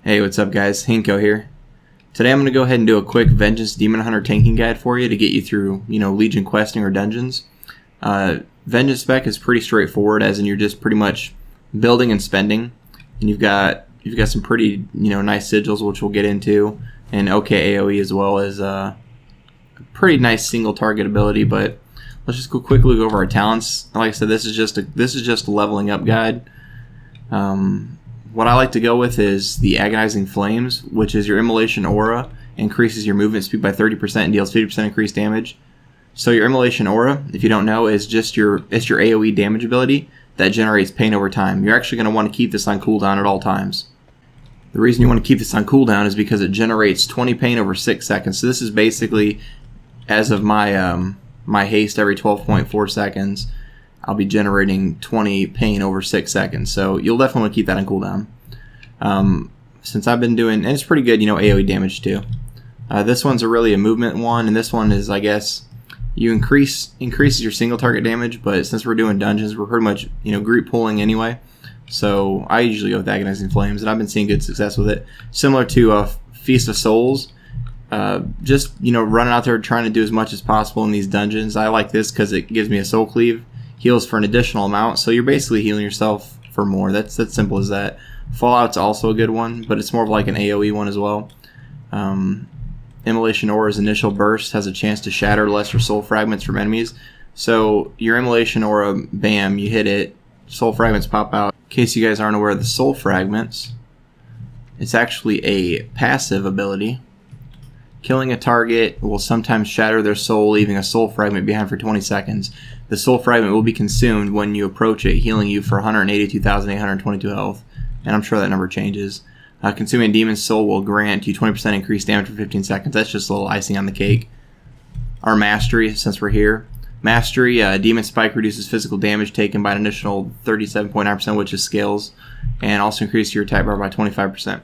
Hey, what's up guys? Hinkgo here. Today I'm going to go ahead and do a quick Vengeance Demon Hunter tanking guide for you to get you through, Legion questing or dungeons. Vengeance spec is pretty straightforward, as in you're just pretty much building and spending. And you've got some pretty, nice sigils, which we'll get into, and okay AoE, as well as a pretty nice single target ability. But let's just go quickly go over our talents. Like I said, this is just a leveling up guide. What I like to go with is the Agonizing Flames, which is your Emulation Aura, increases your movement speed by 30% and deals 50% increased damage. So your Emulation Aura, if you don't know, is just your AoE damage ability that generates pain over time. You're actually going to want to keep this on cooldown at all times. The reason you want to keep this on cooldown is because it generates 20 pain over 6 seconds. So this is basically, as of my my haste every 12.4 seconds, I'll be generating 20 pain over 6 seconds. So you'll definitely want to keep that on cooldown. Since I've been doing, and it's pretty good, AoE damage too. This one's really a movement one, and this one is, I guess, you increases your single target damage, but since we're doing dungeons, we're pretty much, group pulling anyway. So I usually go with Agonizing Flames, and I've been seeing good success with it. Similar to Feast of Souls, just, running out there trying to do as much as possible in these dungeons. I like this because it gives me a soul cleave. Heals for an additional amount, so you're basically healing yourself for more. That's simple as that. Fallout's also a good one, but it's more of like an AoE one as well. Emulation Aura's initial burst has a chance to shatter lesser soul fragments from enemies. So your Emulation Aura, bam, you hit it, soul fragments pop out. In case you guys aren't aware of the soul fragments, it's actually a passive ability. Killing a target will sometimes shatter their soul, leaving a soul fragment behind for 20 seconds. The soul fragment will be consumed when you approach it, healing you for 182,822 health. And I'm sure that number changes. Consuming a demon's soul will grant you 20% increased damage for 15 seconds. That's just a little icing on the cake. Our Mastery, since we're here. Mastery, Demon Spike reduces physical damage taken by an additional 37.9%, which is scales. And also increases your attack bar by 25%.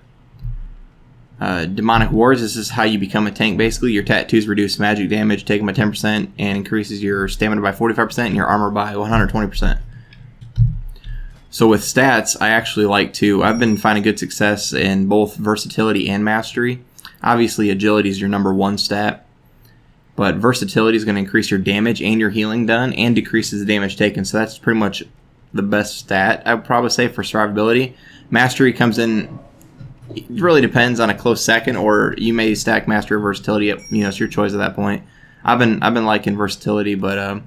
Demonic Wars, this is how you become a tank basically. Your tattoos reduce magic damage taken by 10% and increases your stamina by 45% and your armor by 120%. So with stats, I actually I've been finding good success in both versatility and mastery. Obviously agility is your number one stat, but versatility is going to increase your damage and your healing done and decreases the damage taken. So that's pretty much the best stat, I would probably say, for survivability. Mastery comes in, it really depends on a close second, or you may stack mastery or versatility up. It's your choice at that point. I've been liking versatility, but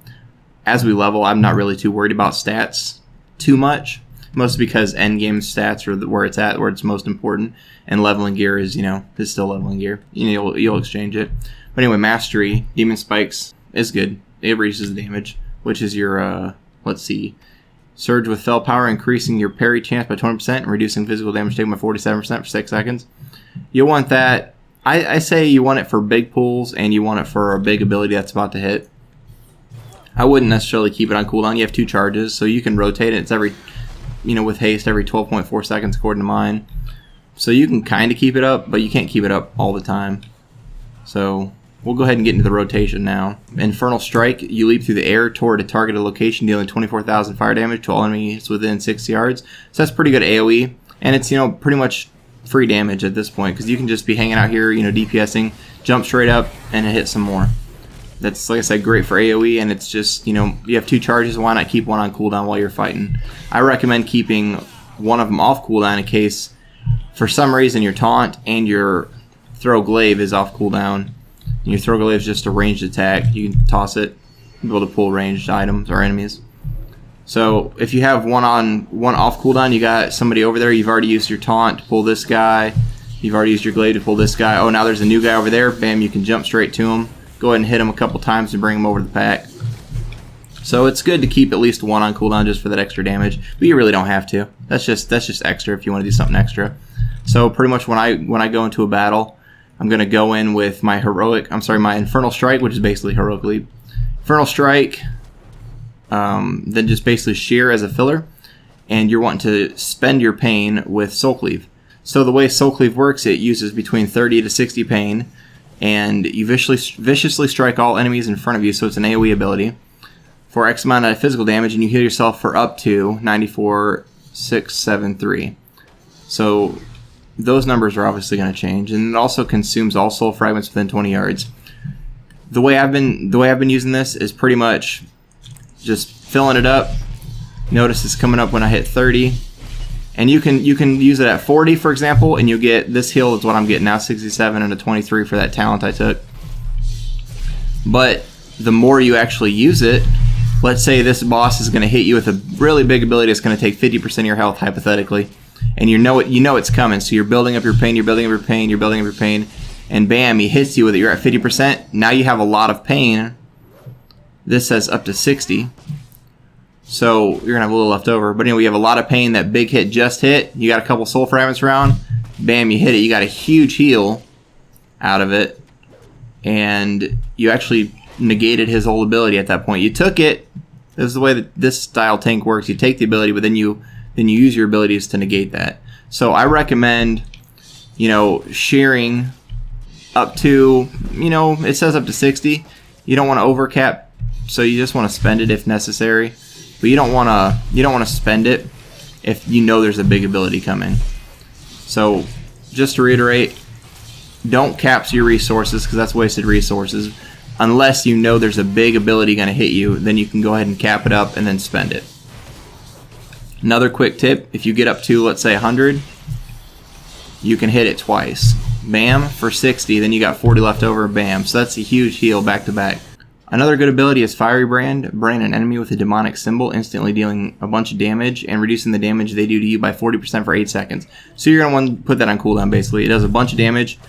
as we level, I'm not really too worried about stats too much. Mostly because endgame stats are where it's at, where it's most important, and leveling gear is is still leveling gear. You'll exchange it. But anyway, mastery, demon spikes is good. It reduces the damage, which is your let's see. Surge with Fell Power, increasing your parry chance by 20% and reducing physical damage taken by 47% for 6 seconds. You'll want that. I say you want it for big pulls, and you want it for a big ability that's about to hit. I wouldn't necessarily keep it on cooldown. You have 2 charges, so you can rotate it. It's every, with haste, every 12.4 seconds according to mine. So you can kind of keep it up, but you can't keep it up all the time. So we'll go ahead and get into the rotation now. Infernal Strike, you leap through the air toward a targeted location, dealing 24,000 fire damage to all enemies within 6 yards. So that's pretty good AoE, and it's pretty much free damage at this point, because you can just be hanging out here, DPSing, jump straight up, and hit some more. That's, like I said, great for AoE, and it's just, you have 2 charges, why not keep one on cooldown while you're fighting? I recommend keeping one of them off cooldown in case, for some reason, your taunt and your throw glaive is off cooldown. And your throw glaive is just a ranged attack. You can toss it, be able to pull ranged items or enemies. So if you have one off cooldown, you got somebody over there, you've already used your taunt to pull this guy, you've already used your glaive to pull this guy. Oh, now there's a new guy over there, bam, you can jump straight to him. Go ahead and hit him a couple times and bring him over to the pack. So it's good to keep at least one on cooldown just for that extra damage, but you really don't have to. That's just extra if you want to do something extra. So pretty much when I go into a battle, I'm gonna go in with my my Infernal Strike, which is basically Heroic Leap. Infernal Strike, then just basically Shear as a filler, and you're wanting to spend your pain with Soul Cleave. So the way Soul Cleave works, it uses between 30 to 60 pain, and you viciously strike all enemies in front of you, so it's an AoE ability, for X amount of physical damage, and you heal yourself for up to 94,673. So those numbers are obviously going to change, and it also consumes all soul fragments within 20 yards. The way I've been using this is pretty much just filling it up. Notice it's coming up when I hit 30, and you can use it at 40, for example, and you get this heal is what I'm getting now, 67 and a 23 for that talent I took. But the more you actually use it, let's say this boss is going to hit you with a really big ability that's going to take 50% of your health, hypothetically, and you know it's coming, so you're building up your pain, you're building up your pain, you're building up your pain, and bam, he hits you with it, you're at 50%, now you have a lot of pain. This says up to 60, so you're going to have a little left over, but anyway, you have a lot of pain, that big hit just hit, you got a couple soul fragments around, bam, you hit it, you got a huge heal out of it, and you actually negated his whole ability at that point. You took it. This is the way that this style tank works. You take the ability, but then you use your abilities to negate that. So I recommend, shearing up to, it says up to 60. You don't want to overcap, so you just want to spend it if necessary. But you don't want to spend it if you know there's a big ability coming. So just to reiterate, don't caps your resources, because that's wasted resources. Unless you know there's a big ability going to hit you, then you can go ahead and cap it up and then spend it. Another quick tip, if you get up to, let's say, 100, you can hit it twice. Bam, for 60, then you got 40 left over, bam. So that's a huge heal back to back. Another good ability is Fiery Brand. Brand an enemy with a demonic symbol, instantly dealing a bunch of damage and reducing the damage they do to you by 40% for 8 seconds. So you're going to want to put that on cooldown, basically. It does a bunch of damage,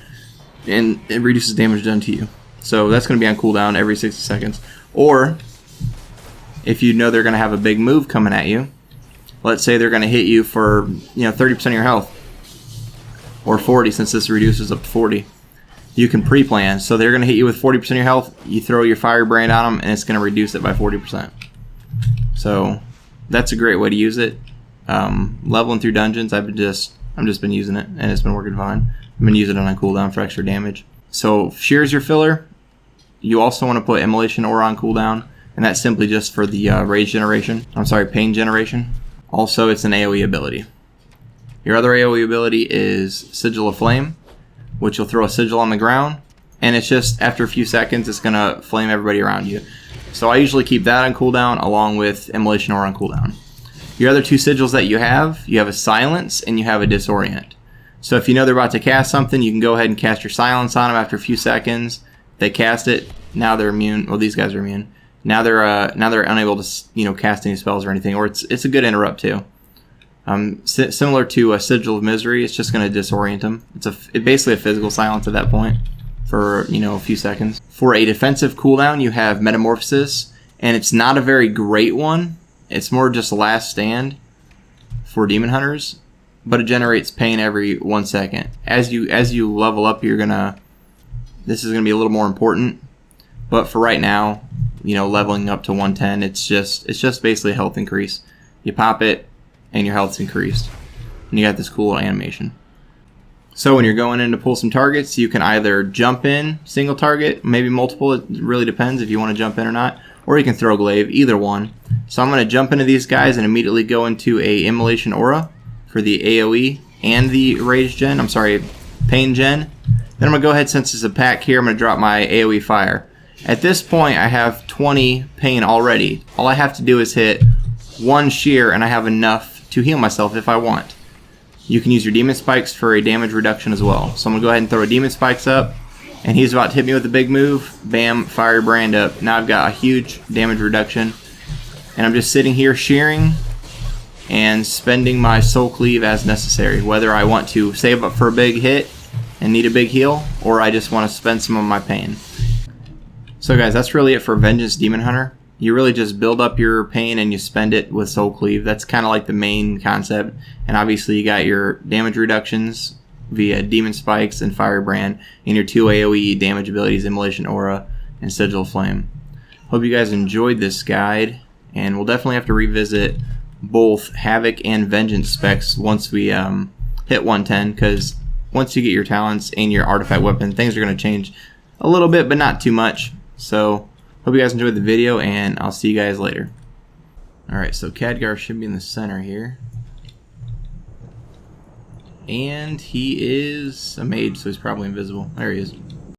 and it reduces damage done to you. So that's going to be on cooldown every 60 seconds. Or, if you know they're going to have a big move coming at you, let's say they're going to hit you for 30% of your health, or 40, since this reduces up to 40. You can pre-plan. So they're going to hit you with 40% of your health. You throw your Fire Brand on them, and it's going to reduce it by 40%. So that's a great way to use it. Leveling through dungeons, I've just been using it, and it's been working fine. I've been using it on cooldown for extra damage. So shear's your filler. You also want to put Emulation Aura on cooldown, and that's simply just for the pain generation. Also, it's an AoE ability. Your other AoE ability is Sigil of Flame, which you'll throw a sigil on the ground, and it's just, after a few seconds, it's going to flame everybody around you. So I usually keep that on cooldown along with Emulation Aura on cooldown. Your other two sigils that you have a Silence and you have a Disorient. So if you know they're about to cast something, you can go ahead and cast your Silence on them after a few seconds. They cast it, now they're immune. Well, these guys are immune. Now they're unable to cast any spells or anything, or it's a good interrupt too. Similar to a Sigil of Misery, it's just going to disorient them. It's basically a physical silence at that point for a few seconds. For a defensive cooldown, you have Metamorphosis, and it's not a very great one. It's more just Last Stand for Demon Hunters, but it generates pain every 1 second. As you level up, this is gonna be a little more important. But for right now, leveling up to 110, it's just basically a health increase. You pop it, and your health's increased, and you got this cool animation. So when you're going in to pull some targets, you can either jump in, single target, maybe multiple. It really depends if you want to jump in or not, or you can throw glaive, either one. So I'm going to jump into these guys and immediately go into a Immolation Aura for the AoE and the Pain Gen. Then I'm going to go ahead, since it's a pack here, I'm going to drop my AoE Fire. At this point, I have 20 pain already. All I have to do is hit one shear, and I have enough to heal myself if I want. You can use your Demon Spikes for a damage reduction as well. So I'm going to go ahead and throw a Demon Spikes up, and he's about to hit me with a big move. Bam, Fire Brand up. Now I've got a huge damage reduction, and I'm just sitting here shearing and spending my Soul Cleave as necessary, whether I want to save up for a big hit and need a big heal, or I just want to spend some of my pain. So guys, that's really it for Vengeance Demon Hunter. You really just build up your pain and you spend it with Soul Cleave. That's kind of like the main concept. And obviously you got your damage reductions via Demon Spikes and Fire Brand, and your two AoE damage abilities, Immolation Aura and Sigil of Flame. Hope you guys enjoyed this guide, and we'll definitely have to revisit both Havoc and Vengeance specs once we hit 110, because once you get your talents and your artifact weapon, things are going to change a little bit, but not too much. So hope you guys enjoyed the video, and I'll see you guys later. Alright, so Khadgar should be in the center here. And he is a mage, so he's probably invisible. There he is.